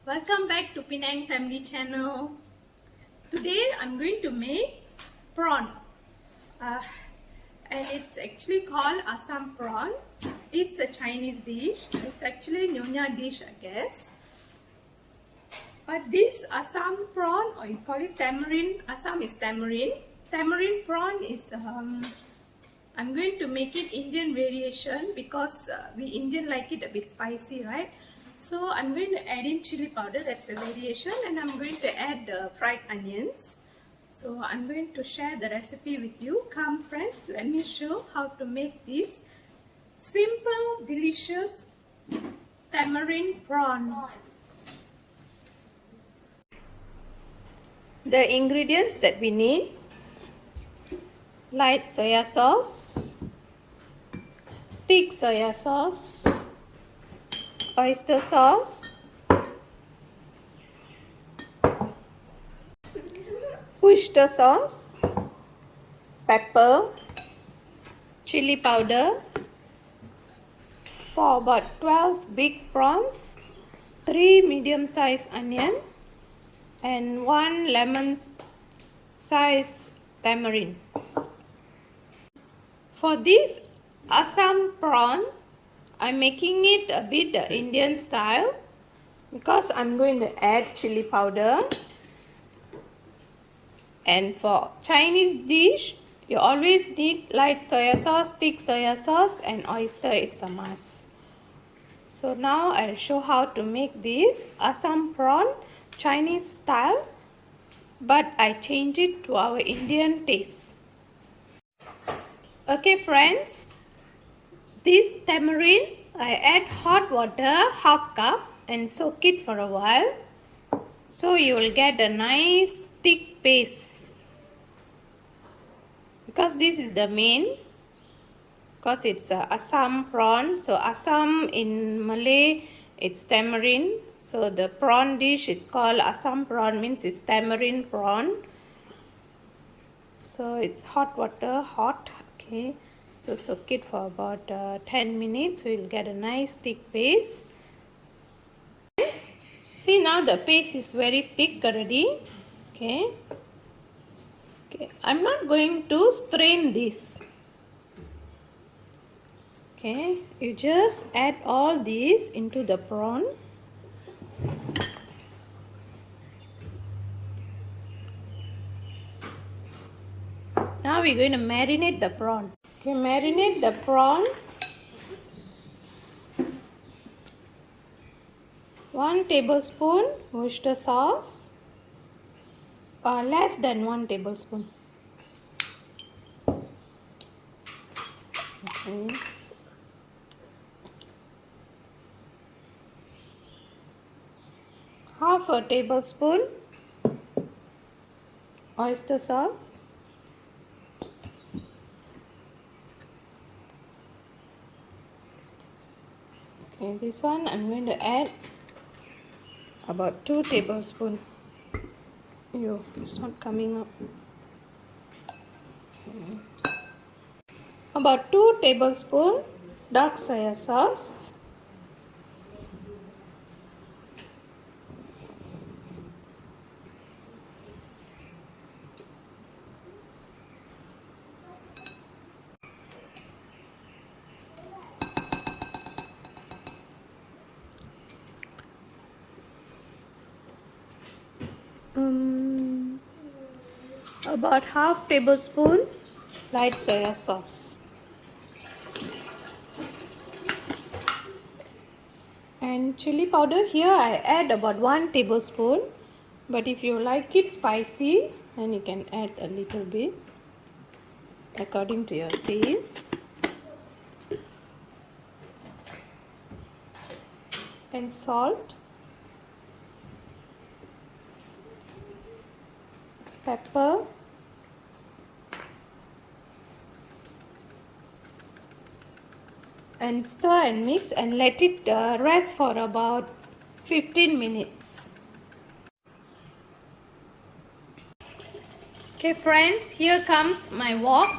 Welcome back to Penang Family Channel. Today I'm going to make prawn and it's actually called ASAM prawn. It's a Chinese dish. It's actually Nyonya dish, I guess. But this ASAM prawn, or you call it tamarind, ASAM is tamarind. Tamarind prawn is I'm going to make it Indian variation because we Indian like it a bit spicy, right? So I'm going to add in chili powder, that's a variation, and I'm going to add fried onions. So I'm going to share the recipe with you. Come friends, let me show how to make this simple, delicious tamarind prawn. The ingredients that we need: light soya sauce, thick soya sauce, oyster sauce, oyster sauce, pepper, chili powder. For about 12 big prawns, 3 medium-sized onion, and 1 lemon-sized tamarind. For this ASAM prawn, I'm making it a bit Indian style because I'm going to add chili powder. And for Chinese dish, you always need light soya sauce, thick soya sauce, and oyster. It's a must. So now I'll show how to make this ASAM prawn Chinese style, but I change it to our Indian taste. Okay friends, this tamarind, I add hot water, half cup, and soak it for a while. So you will get a nice thick paste. Because this is the main, because it's ASAM prawn. So ASAM in Malay, it's tamarind. So the prawn dish is called ASAM prawn, means it's tamarind prawn. So it's hot water, hot. Okay, so soak it for about 10 minutes. So you'll get a nice thick paste. See, now the paste is very thick already. Okay, I'm not going to strain this. Okay, you just add all these into the prawn. Now we're going to marinate the prawn. Okay, marinate the prawn. 1 tablespoon oyster sauce, or less than 1 tablespoon. Okay. Half a tablespoon oyster sauce. Okay, this one I'm going to add about 2 tablespoons. Yo, it's not coming up. Okay. About 2 tablespoons dark soya sauce. About half tablespoon light soya sauce. And chili powder, here I add about 1 tablespoon, but if you like it spicy, then you can add a little bit according to your taste. And salt, pepper, and stir and mix and let it rest for about 15 minutes. Okay friends, here comes my wok.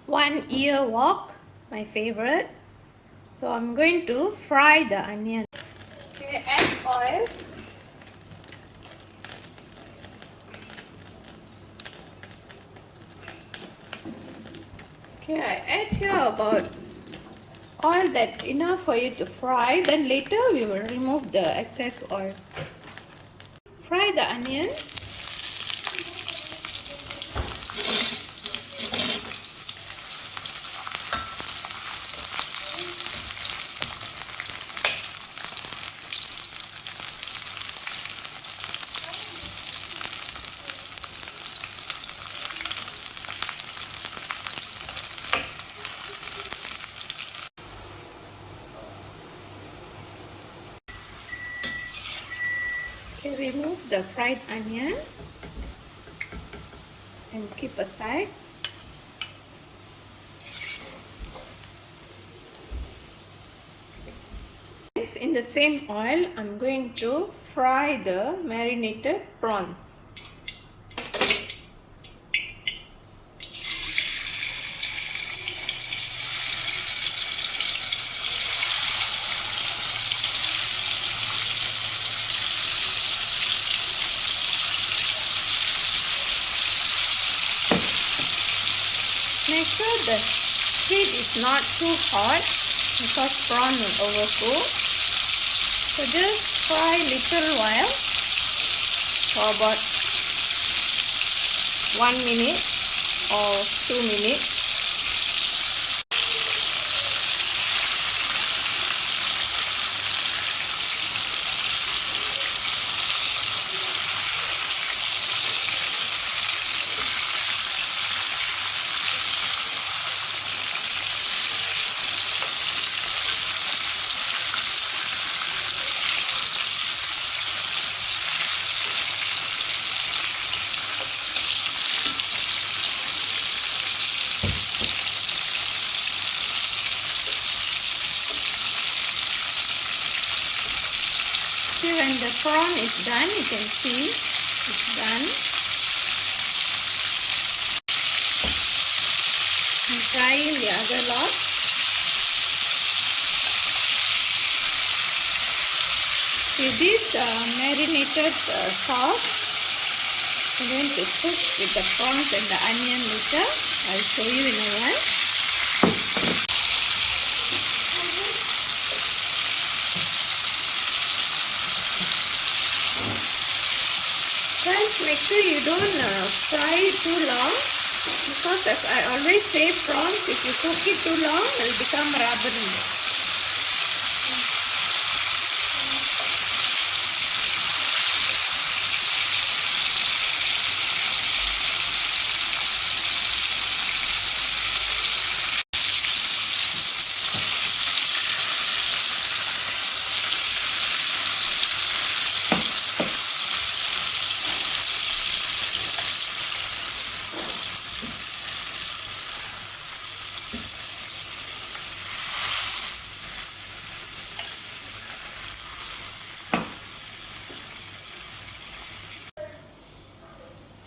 1 ear wok, my favorite. So I'm going to fry the onion. Okay, add oil. Okay, I add here about oil that enough for you to fry. Then later we will remove the excess oil. Fry the onions. Okay, remove the fried onion and keep aside. In the same oil, I'm going to fry the marinated prawns. Make sure the heat is not too hot because prawn will overcook. So just fry little while for about 1 minute or 2 minutes. See, when the prawn is done, you can see it's done. I'm frying the other lot. See, this marinated sauce, I'm going to cook with the prawns and the onion later. I'll show you in a while. Friends, make sure you don't fry it too long, because as I always say, prawns, if you cook it too long, it will become rubbery.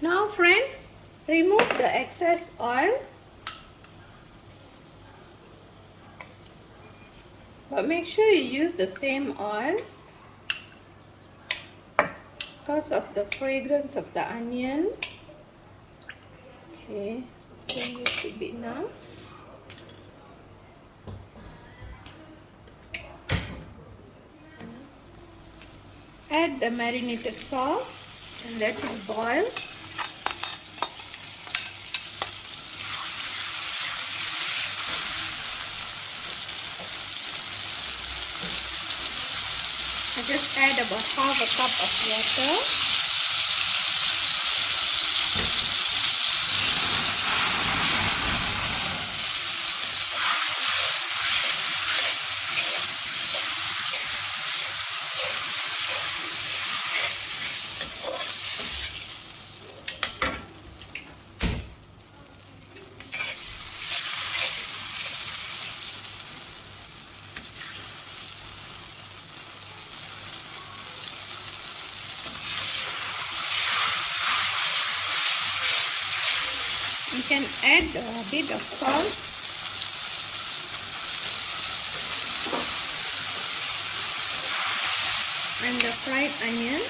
Now friends, remove the excess oil, but make sure you use the same oil because of the fragrance of the onion. Okay, this should be enough. Add the marinated sauce and let it boil. I just add about half a cup of water. You can add a bit of salt. And the fried onion.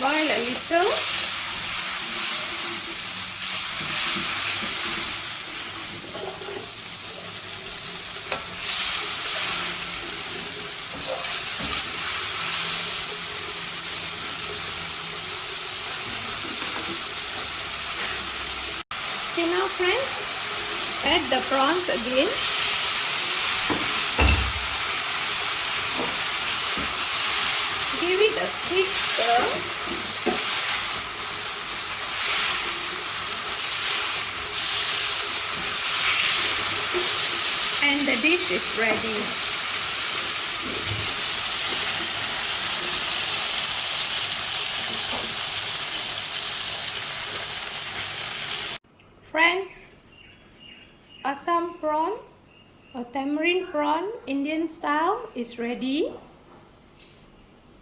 boil a little. Okay, now friends, add the prawns again. Give it a quick stir. And the dish is ready. Friends, Assam prawn or tamarind prawn Indian style is ready.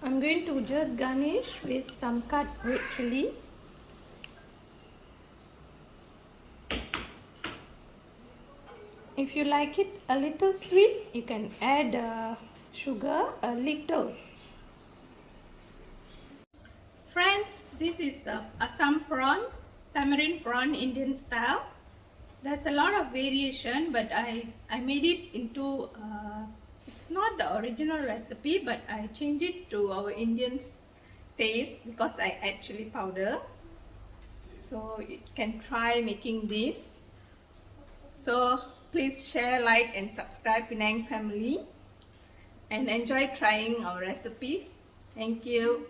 I'm going to just garnish with some cut red chili. If you like it a little sweet, you can add sugar a little. Friends, this is Assam prawn, tamarind prawn Indian style. There's a lot of variation, but I made it into, it's not the original recipe, but I changed it to our Indian taste because I add chili powder. So you can try making this. So please share, like and subscribe Penang family and enjoy trying our recipes. Thank you.